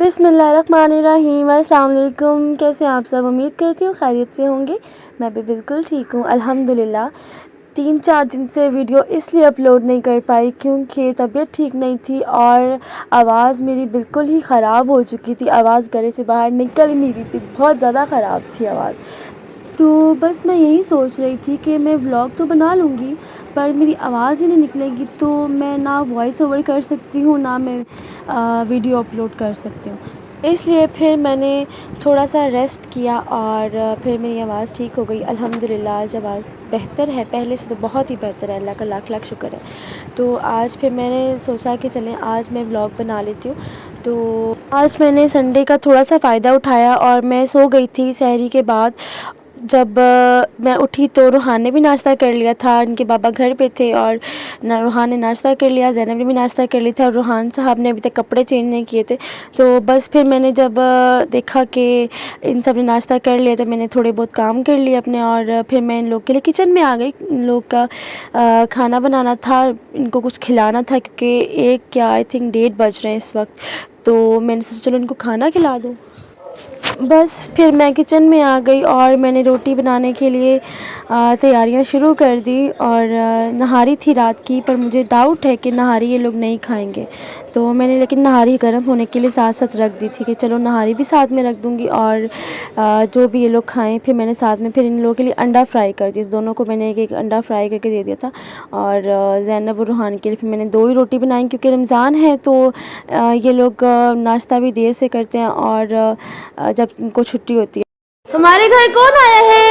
बिस्मिल्लाहिर्रहमानिर्रहीम। अस्सलाम वालेकुम। कैसे हैं आप सब? उम्मीद करती हूँ खैरियत से होंगे। मैं भी बिल्कुल ठीक हूँ अल्हम्दुलिल्लाह। 3-4 दिन से वीडियो इसलिए अपलोड नहीं कर पाई क्योंकि तबीयत ठीक नहीं थी और आवाज़ मेरी बिल्कुल ही ख़राब हो चुकी थी। आवाज़ गले से बाहर निकल ही नहीं रही थी, बहुत ज़्यादा ख़राब थी आवाज़। तो बस मैं यही सोच रही थी कि मैं व्लॉग तो बना लूँगी पर मेरी आवाज़ ही नहीं निकलेगी, तो मैं ना वॉइस ओवर कर सकती हूँ ना मैं वीडियो अपलोड कर सकती हूँ। इसलिए फिर मैंने थोड़ा सा रेस्ट किया और फिर मेरी आवाज़ ठीक हो गई अल्हम्दुलिल्लाह। आज आवाज़ बेहतर है, पहले से तो बहुत ही बेहतर है, अल्लाह का लाख लाख शुक्र है। तो आज फिर मैंने सोचा कि चलें आज मैं व्लॉग बना लेती हूँ। तो आज मैंने संडे का थोड़ा सा फ़ायदा उठाया और मैं सो गई थी सहरी के बाद। जब मैं उठी तो रूहान ने भी नाश्ता कर लिया था, इनके बाबा घर पे थे और रूहान ने नाश्ता कर लिया, ज़ैनब ने भी नाश्ता कर लिया था और रूहान साहब ने अभी तक कपड़े चेंज नहीं किए थे। तो बस फिर मैंने जब देखा कि इन सब ने नाश्ता कर लिया तो मैंने थोड़े बहुत काम कर लिए अपने और फिर मैं इन लोग के लिए किचन में आ गई। इन लोग का खाना बनाना था, इनको कुछ खिलाना था क्योंकि 1 या आई थिंक 1:30 बज रहे हैं इस वक्त। तो मैंने सोचा चलो इनको खाना खिला दूँ। बस फिर मैं किचन में आ गई और मैंने रोटी बनाने के लिए तैयारियां शुरू कर दी और नहारी थी रात की, पर मुझे डाउट है कि नहारी ये लोग नहीं खाएंगे। तो मैंने लेकिन नहारी गर्म होने के लिए साथ साथ रख दी थी कि चलो नहारी भी साथ में रख दूंगी और जो भी ये लोग खाएं। फिर मैंने साथ में फिर इन लोगों के लिए अंडा फ्राई कर दिया, दोनों को मैंने एक अंडा फ्राई करके दे दिया था। और ज़ैनब और रूहान के लिए फिर मैंने 2 ही रोटी बनाई क्योंकि रमज़ान है तो ये लोग नाश्ता भी देर से करते हैं और जब इनको छुट्टी होती है। हमारे घर कौन आया है?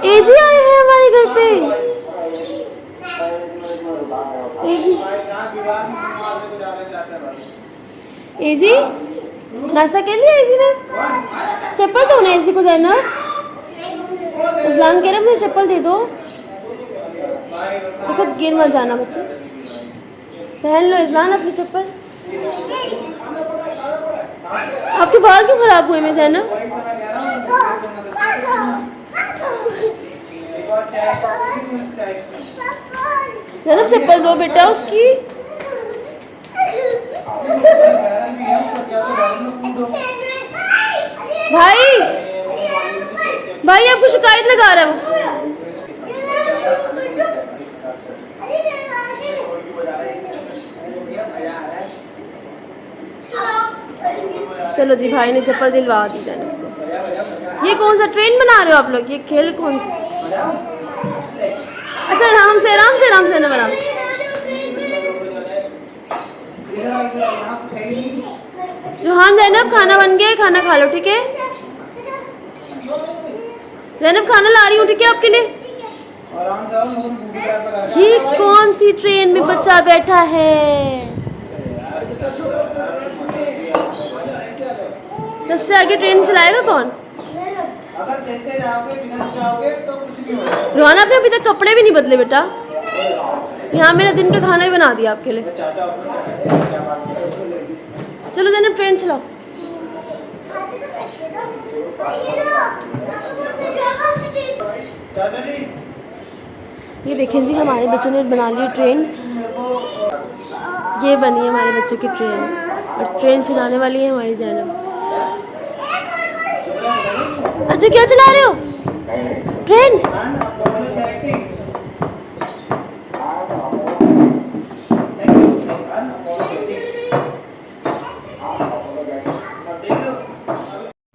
एजी आए हैं हमारे घर पे। एजी एजी नाश्ता कर लिया एजी ने? चप्पल दो ना एजी को। ज़ैनब इस्लाम कह रहा मुझे चप्पल दे दो। देखो गिर मत जाना बच्चे, पहन लो इस्लाम अपनी चप्पल। आपके बाल क्यों खराब हुए? मैं ज़ैनब ज़ैनब चप्पल दो बेटा उसकी। भाई भाई आपको शिकायत लगा रहा है वो। चलो जी भाई ने चप्पल दिलवा दी जाने को। ये कौन सा ट्रेन बना रहे हो आप लोग? ये खेल कौन सा? अच्छा आराम से आराम से आराम से ना आराम। रूहान ज़ैनब खाना बन गया, खाना खा लो ठीक है। ज़ैनब खाना ला रही हूँ ठीक है आपके लिए। ये कौन सी ट्रेन में बच्चा बैठा है? सबसे आगे ट्रेन चलाएगा कौन? रोहान आपने अभी तक कपड़े भी नहीं बदले बेटा। यहाँ मेरा दिन का खाना भी बना दिया आपके लिए। चलो ज़ैनब ट्रेन चलाओ। ये देखें जी हमारे बच्चों ने बना ली ट्रेन। ये बनी है हमारे बच्चों की ट्रेन और ट्रेन चलाने वाली है हमारी ज़ैनब। अच्छा क्या चला रहे हो? ट्रेन?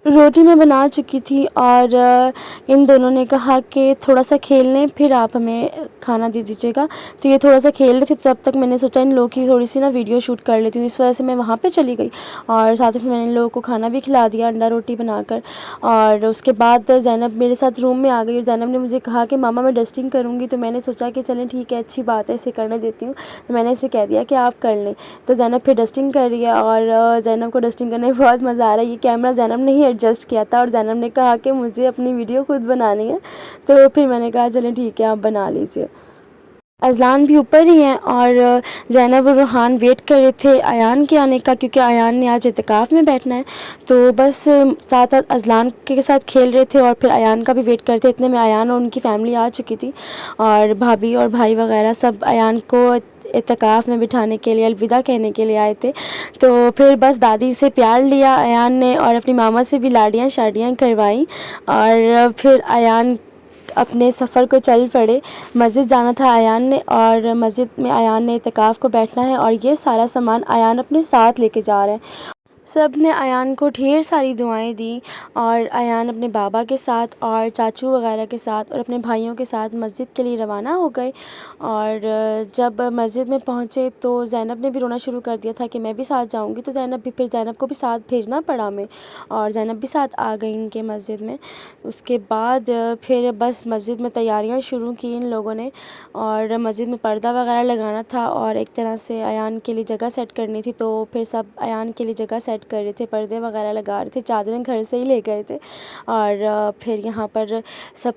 रोटी मैं बना चुकी थी और इन दोनों ने कहा कि थोड़ा सा खेल लें फिर आप हमें खाना दे दीजिएगा। तो ये थोड़ा सा खेल रहे थे, तब तक मैंने सोचा इन लोगों की थोड़ी सी ना वीडियो शूट कर लेती हूँ। इस वजह से मैं वहाँ पे चली गई और साथ में मैंने इन लोगों को खाना भी खिला दिया, अंडा रोटी बनाकर। और उसके बाद ज़ैनब मेरे साथ रूम में आ गई और ज़ैनब ने मुझे कहा कि मामा मैं डस्टिंग करूँगी। तो मैंने सोचा कि चलें ठीक है, अच्छी बात है, इसे करने देती हूँ। तो मैंने इसे कह दिया कि आप कर लें। तो ज़ैनब फिर डस्टिंग कर रही है और ज़ैनब को डस्टिंग करने में बहुत मज़ा आ रहा है। ये कैमरा ज़ैनब ने ही एडजस्ट किया था और ज़ैनब ने कहा कि मुझे अपनी वीडियो खुद बनानी है। तो फिर मैंने कहा चलें ठीक है आप बना लीजिए। अज़लान भी ऊपर ही हैं और ज़ैनब और रूहान वेट कर रहे थे अयान के आने का क्योंकि अयान ने आज इत्तिकाफ़ में बैठना है। तो बस साथ साथ अज़लान के साथ खेल रहे थे और फिर अयान का भी वेट करते। इतने में अयान और उनकी फ़ैमिली आ चुकी थी और भाभी और भाई वगैरह सब अयान को इत्तिकाफ़ में बिठाने के लिए, अलविदा कहने के लिए आए थे। तो फिर बस दादी से प्यार लिया अयान ने और अपनी मामा से भी लाड़ियाँ शाड़ियाँ करवाईं और फिर अयान अपने सफ़र को चल पड़े। मस्जिद जाना था अयान ने और मस्जिद में अयान ने इत्तिकाफ़ को बैठना है और ये सारा सामान अयान अपने साथ लेके जा रहे हैं। सब ने अयान को ढेर सारी दुआएं दी और अयान अपने बाबा के साथ और चाचू वगैरह के साथ और अपने भाइयों के साथ मस्जिद के लिए रवाना हो गए। और जब मस्जिद में पहुँचे तो ज़ैनब ने भी रोना शुरू कर दिया था कि मैं भी साथ जाऊंगी, तो ज़ैनब को भी साथ भेजना पड़ा हमें और ज़ैनब भी साथ आ गई इनके मस्जिद में। उसके बाद फिर बस मस्जिद में तैयारियां शुरू की इन लोगों ने और मस्जिद में पर्दा वगैरह लगाना था और एक तरह से अयान के लिए जगह सेट करनी थी। तो फिर सब अयान के लिए जगह सेट कर रहे थे, पर्दे वगैरह लगा रहे थे, चादरें घर से ही ले गए थे और फिर यहाँ पर सब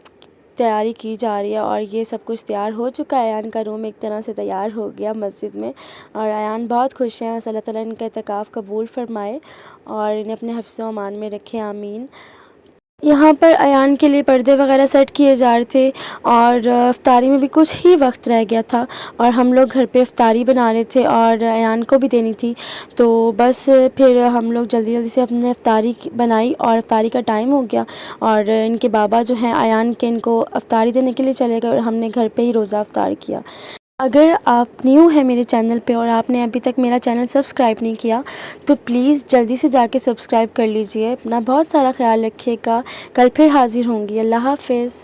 तैयारी की जा रही है और ये सब कुछ तैयार हो चुका है। अयान का रूम एक तरह से तैयार हो गया मस्जिद में और अयान बहुत खुश हैं। अल्लाह ताला इनका इत्तिकाफ़ कबूल फ़रमाए और इन्हें अपने हिफ्ज़ व अमान में रखे, आमीन। यहाँ पर अयान के लिए पर्दे वगैरह सेट किए जा रहे थे और इफ्तारी में भी कुछ ही वक्त रह गया था और हम लोग घर पे इफ्तारी बना रहे थे और अयान को भी देनी थी। तो बस फिर हम लोग जल्दी जल्दी से अपने इफ्तारी बनाई और इफ्तारी का टाइम हो गया और इनके बाबा जो हैं अयान के, इनको इफ्तारी देने के लिए चले गए और हमने घर पे ही रोज़ा इफ्तार किया। अगर आप न्यू हैं मेरे चैनल पे और आपने अभी तक मेरा चैनल सब्सक्राइब नहीं किया तो प्लीज़ जल्दी से जाके सब्सक्राइब कर लीजिए। अपना बहुत सारा ख्याल रखिएगा। कल फिर हाज़िर होंगी। अल्लाह हाफ़िज़।